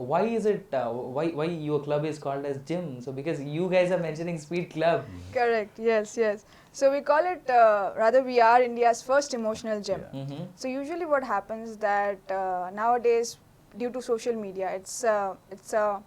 why is it, why your club is called as gym? So because you guys are mentioning Speed Club. Correct. Yes, yes. So we call it, rather we are India's first emotional gym. Mm-hmm. So usually what happens that nowadays, due to social media, it's a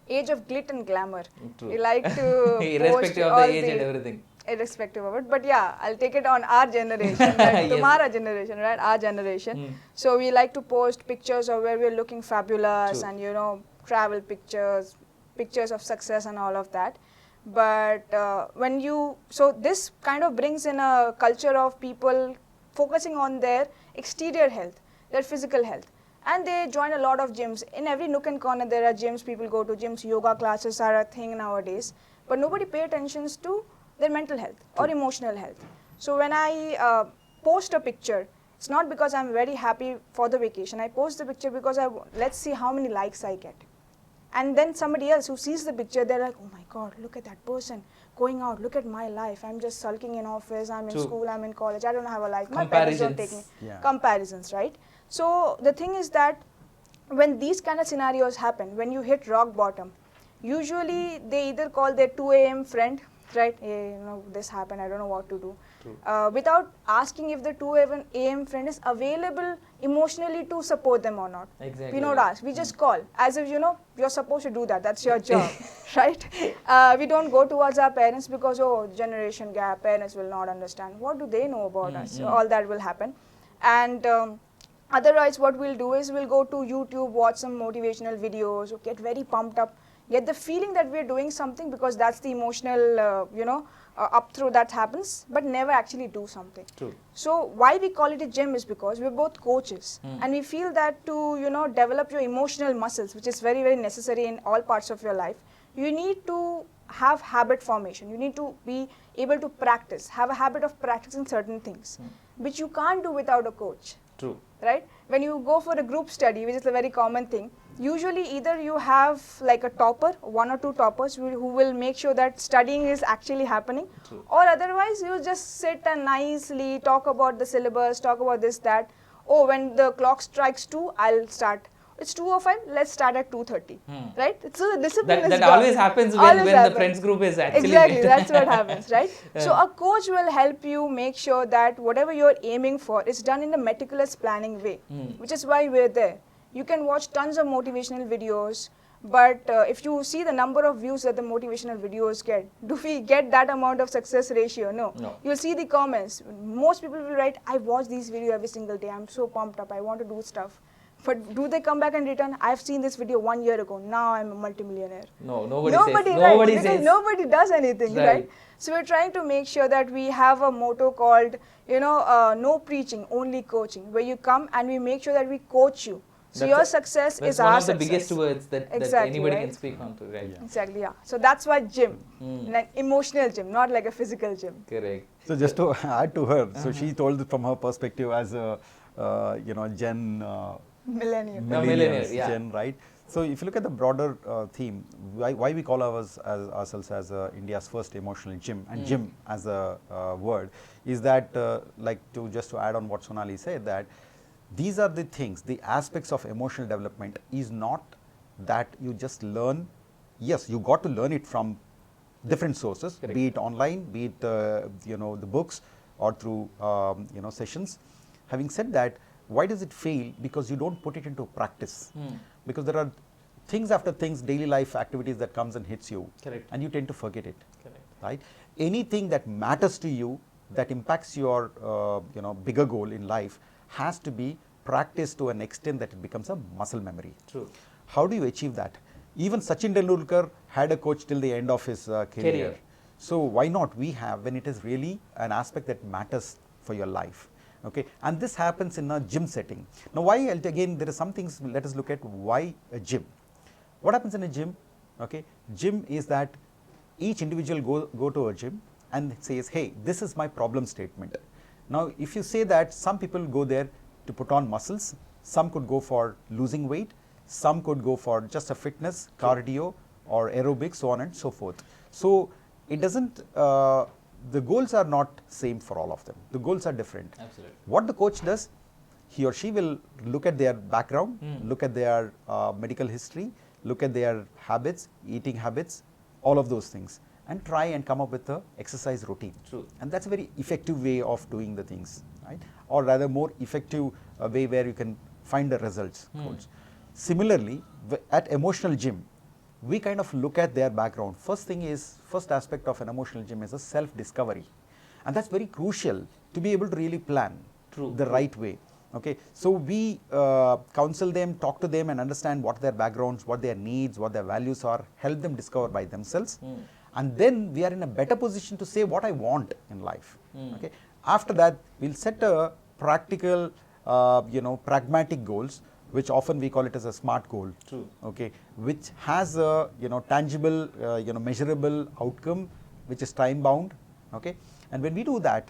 age of glit and glamour. True. We like to post Irrespective of the all age and everything. irrespective of it. But yeah, I'll take it on our generation, right? Tumhara generation, right? Our generation. So we like to post pictures of where we're looking fabulous. True. And travel pictures, pictures of success and all of that. But so this kind of brings in a culture of people focusing on their exterior health, their physical health. And they join a lot of gyms. In every nook and corner there are gyms, people go to gyms, yoga classes are a thing nowadays. But nobody pay attention to their mental health or emotional health. So when I post a picture, it's not because I'm very happy for the vacation. I post the picture because let's see how many likes I get. And then somebody else who sees the picture, they're like, oh my God, look at that person going out, look at my life. I'm just sulking in office, I'm in school, I'm in college, I don't have a life. My parents don't take me. Comparisons, right? So the thing is that when these kind of scenarios happen, when you hit rock bottom, usually they either call their 2 a.m. friend, right? Hey, this happened, I don't know what to do. Without asking if the 2 a.m. friend is available emotionally to support them or not. Exactly. We don't ask, we just call as if you're supposed to do that, that's your job, right? We don't go towards our parents because, generation gap, parents will not understand. What do they know about us? All that will happen. And otherwise what we'll do is we'll go to YouTube, watch some motivational videos, get very pumped up, get the feeling that we're doing something because that's the emotional, up through that happens, but never actually do something. True. So why we call it a gym is because we're both coaches and we feel that to, develop your emotional muscles, which is very, very necessary in all parts of your life, you need to have habit formation. You need to be able to practice, have a habit of practicing certain things, which you can't do without a coach. True. Right? When you go for a group study, which is a very common thing, usually either you have like a topper, 1 or 2 toppers who will make sure that studying is actually happening. True. Or otherwise you just sit and nicely talk about the syllabus, talk about this, that. Oh, when the clock strikes 2, I'll start. It's 2:05, let's start at 2:30. Right? It's a discipline. That always happens when the friends group is actually exactly, that's what happens, right? So a coach will help you make sure that whatever you're aiming for is done in a meticulous planning way, which is why we're there. You can watch tons of motivational videos, but if you see the number of views that the motivational videos get, do we get that amount of success ratio? No. You'll see the comments. Most people will write, I watch these videos every single day, I'm so pumped up, I want to do stuff. But do they come back and return? I've seen this video 1 year ago, now I'm a multimillionaire. No, nobody says. Nobody does anything, right? So we're trying to make sure that we have a motto called, no preaching, only coaching, where you come and we make sure that we coach you. So your success is our success. That's one of the biggest words that anybody can speak on to, right? Yeah. Exactly, yeah. So that's why gym, an emotional gym, not like a physical gym. Correct. So just to add to her, so she told from her perspective as a, Gen Millennials, yeah. Gen, right? So if you look at the broader theme, why we call ourselves as India's first emotional gym, and gym as a word, is that just to add on what Sonali said, that these are the things, the aspects of emotional development is not that you just learn. Yes, you got to learn it from different sources, correct, be it online, be it the books, or through sessions. Having said that, why does it fail? Because you don't put it into practice. Because there are things after things, daily life activities that comes and hits you, correct, and you tend to forget it. Correct. Right? Anything that matters to you, that impacts your bigger goal in life, has to be practiced to an extent that it becomes a muscle memory. True. How do you achieve that? Even Sachin Tendulkar had a coach till the end of his career. So why not we have, when it is really an aspect that matters for your life? Okay, and this happens in a gym setting. Now why, again, there are some things, let us look at why a gym. What happens in a gym? Okay, gym is that each individual go to a gym and says, hey, this is my problem statement. Now if you say that, some people go there to put on muscles, some could go for losing weight, some could go for just a fitness, cardio or aerobics, so on and so forth. So it doesn't, the goals are not same for all of them. The goals are different. Absolutely. What the coach does, he or she will look at their background, look at their medical history, look at their habits, eating habits, all of those things, and try and come up with a exercise routine. True. And that's a very effective way of doing the things, right? Or rather more effective way where you can find the results. Similarly, at emotional gym, we kind of look at their background. First aspect of an emotional gym is a self-discovery. And that's very crucial to be able to really plan the right way. Okay, so we counsel them, talk to them and understand what their backgrounds, what their needs, what their values are, help them discover by themselves. And then we are in a better position to say what I want in life. Okay, after that, we'll set a practical, pragmatic goals, which often we call it as a SMART goal. Okay, which has a tangible, measurable outcome, which is time bound. Okay, and when we do that,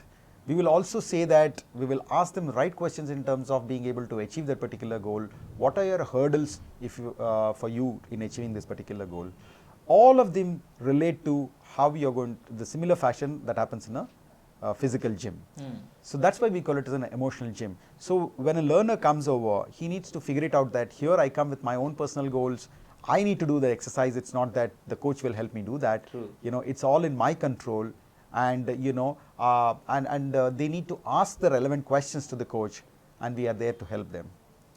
we will also say that we will ask them the right questions in terms of being able to achieve that particular goal. What are your hurdles for you in achieving this particular goal? All of them relate to how you are going to the similar fashion that happens in a physical gym. So that's why we call it as an emotional gym. So when a learner comes over, he needs to figure it out that here I come with my own personal goals. I need to do the exercise. It's not that the coach will help me do that. It's all in my control. And they need to ask the relevant questions to the coach, and we are there to help them.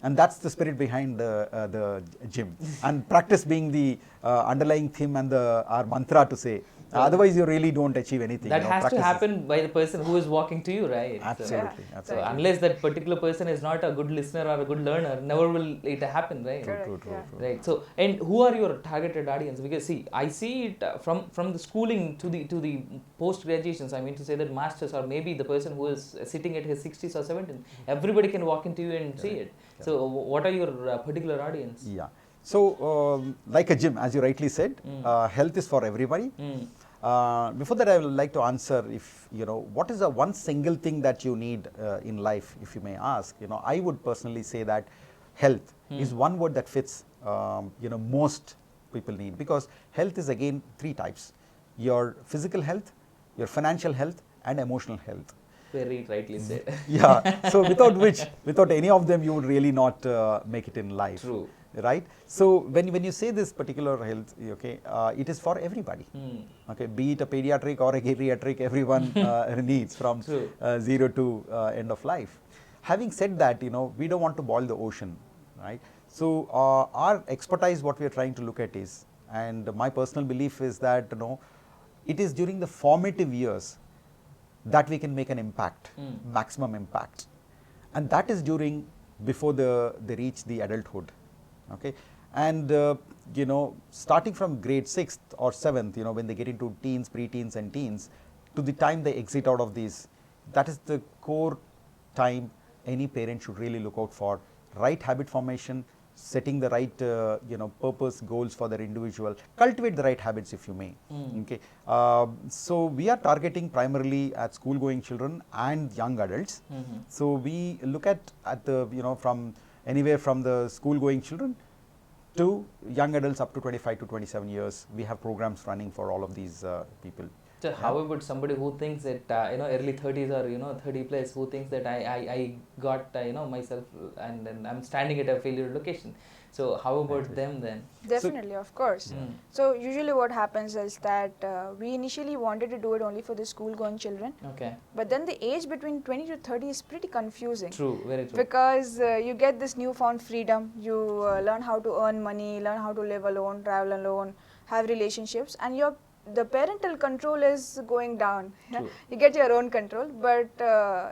And that's the spirit behind the gym. And practice being the underlying theme and our mantra to say. Otherwise, you really don't achieve anything. That has to happen by the person who is walking to you, right? Absolutely. So unless that particular person is not a good listener or a good learner, never will it happen, right? True. Right. So, and who are your targeted audience? Because see, I see it from the schooling to the post graduations. I mean to say that masters or maybe the person who is sitting at his 60s or 70s, everybody can walk into you and see it. So, what are your particular audience? Yeah. So, like a gym, as you rightly said, health is for everybody. Before that, I would like to answer if, what is the one single thing that you need in life, if you may ask. I would personally say that health is one word that fits, most people need, because health is again three types: your physical health, your financial health, and emotional health. Very rightly said. Yeah. So without any of them, you would really not make it in life. True. Right. So when you say this particular health, okay, it is for everybody. Okay, be it a pediatric or a geriatric, everyone needs from 0 to end of life. Having said that, we don't want to boil the ocean, right? So our expertise, what we are trying to look at is, and my personal belief is that it is during the formative years that we can make an impact, maximum impact, and that is before they reach the adulthood. Okay, and starting from grade 6th or 7th, when they get into teens, pre-teens and teens, to the time they exit out of these, that is the core time any parent should really look out for. Right habit formation, setting the right purpose, goals for their individual, cultivate the right habits, if you may. Okay, so we are targeting primarily at school going children and young adults. So we look at the from anywhere from the school going children to young adults up to 25 to 27 years. We have programs running for all of these people. So how about somebody who thinks that early 30s or 30 plus, who thinks that I got myself and I'm standing at a failure location? So how about them then? Definitely, of course. So usually what happens is that we initially wanted to do it only for the school going children. Okay. But then the age between 20 to 30 is pretty confusing. True, very true. Because you get this newfound freedom, you learn how to earn money, learn how to live alone, travel alone, have relationships, and the parental control is going down. You get your own control, but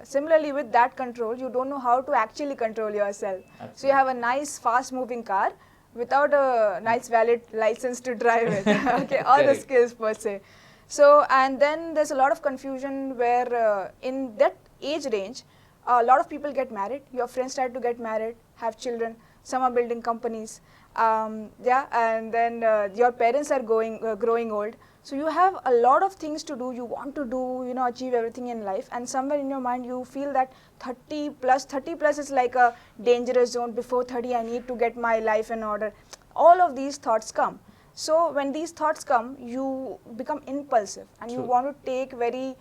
similarly with that control, you don't know how to actually control yourself. Absolutely. So you have a nice fast moving car without a nice valid license to drive it, okay, or the skills per se. So, and then there's a lot of confusion where in that age range, a lot of people get married, your friends start to get married, have children, some are building companies, and then your parents are growing old. So you have a lot of things to do, you want to do, achieve everything in life, and somewhere in your mind you feel that 30 plus is like a dangerous zone. Before 30 I need to get my life in order. All of these thoughts come. So when these thoughts come, you become impulsive and you want to take very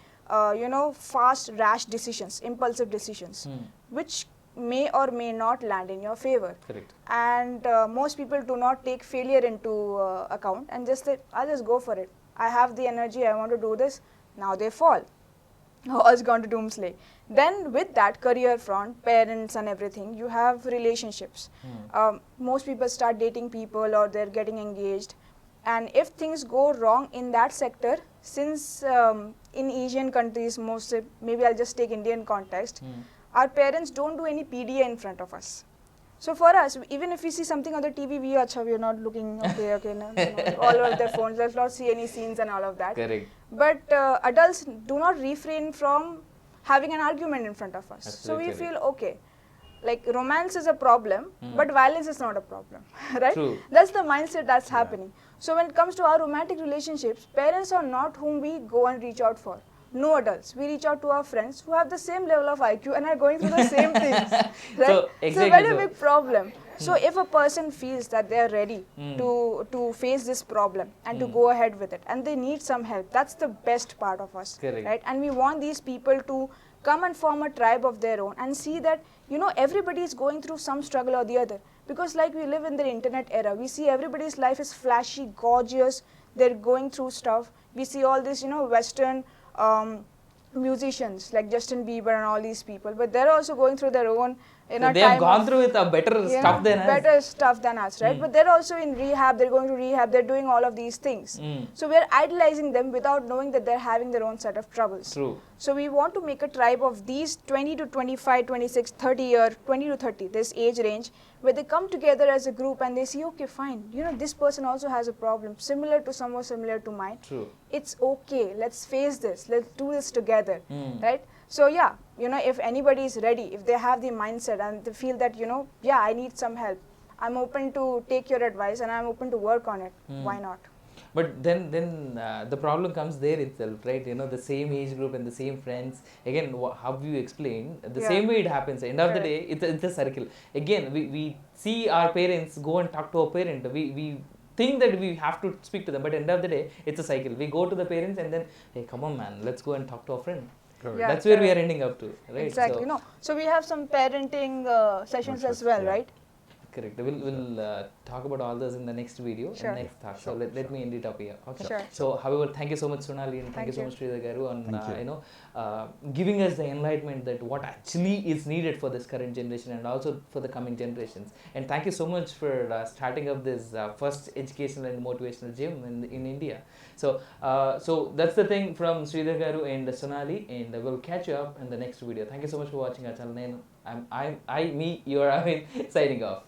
fast, rash decisions, impulsive decisions, which may or may not land in your favor. Correct. And most people do not take failure into account and just say, I'll just go for it. I have the energy, I want to do this. Now they fall. All's gone to doomsday. Then with that career front, parents and everything, you have relationships. Most people start dating people or they're getting engaged. And if things go wrong in that sector, since in Asian countries, mostly, maybe I'll just take Indian context, our parents don't do any PDA in front of us. So for us, even if we see something on the TV, we're not looking, okay, no, all over their phones, let's not see any scenes and all of that. Correct. But adults do not refrain from having an argument in front of us. Absolutely. So we feel, okay, like romance is a problem, but violence is not a problem, right? True. That's the mindset that's happening. So when it comes to our romantic relationships, parents are not whom we go and reach out for. No adults. We reach out to our friends who have the same level of IQ and are going through the same things. Right? So, exactly so very so. big problem. So if a person feels that they are ready to face this problem and to go ahead with it, and they need some help, that's the best part of us. Correct. Right? And we want these people to come and form a tribe of their own and see that, everybody is going through some struggle or the other. Because like we live in the internet era, we see everybody's life is flashy, gorgeous, they're going through stuff. We see all this, Western musicians like Justin Bieber and all these people, but they're also going through their own They have gone through with a better stuff than us. Better stuff than us, right? But they're also in rehab, they're going to rehab, they're doing all of these things. So we're idolizing them without knowing that they're having their own set of troubles. True. So we want to make a tribe of these 20 to 25, 26, 30 year, 20 to 30, this age range, where they come together as a group and they see, okay, fine, this person also has a problem similar to mine. True. It's okay, let's face this, let's do this together, right? So yeah, if anybody is ready, if they have the mindset and they feel that, yeah, I need some help, I'm open to take your advice and I'm open to work on it, why not? But then the problem comes there itself, right? The same age group and the same friends. Again, how you explain, the same way it happens. End of the day, it's a circle. Again, we see our parents go and talk to our parent. We think that we have to speak to them, but end of the day, it's a cycle. We go to the parents and then, hey, come on, man, let's go and talk to our friend. Yeah, that's where we are ending up to, right? Exactly. So we have some parenting sessions as well, right? Correct. We'll talk about all those in the next video and next talk. So let me end it up here. Okay. Sure. So, however, thank you so much, Sonali, and thank you so much, Sridhar Garu, on giving us the enlightenment that what actually is needed for this current generation and also for the coming generations. And thank you so much for starting up this first educational and motivational gym in India. So, so that's the thing from Sridhar Garu and Sonali, and we'll catch you up in the next video. Thank you so much for watching our channel. You are Amin signing off.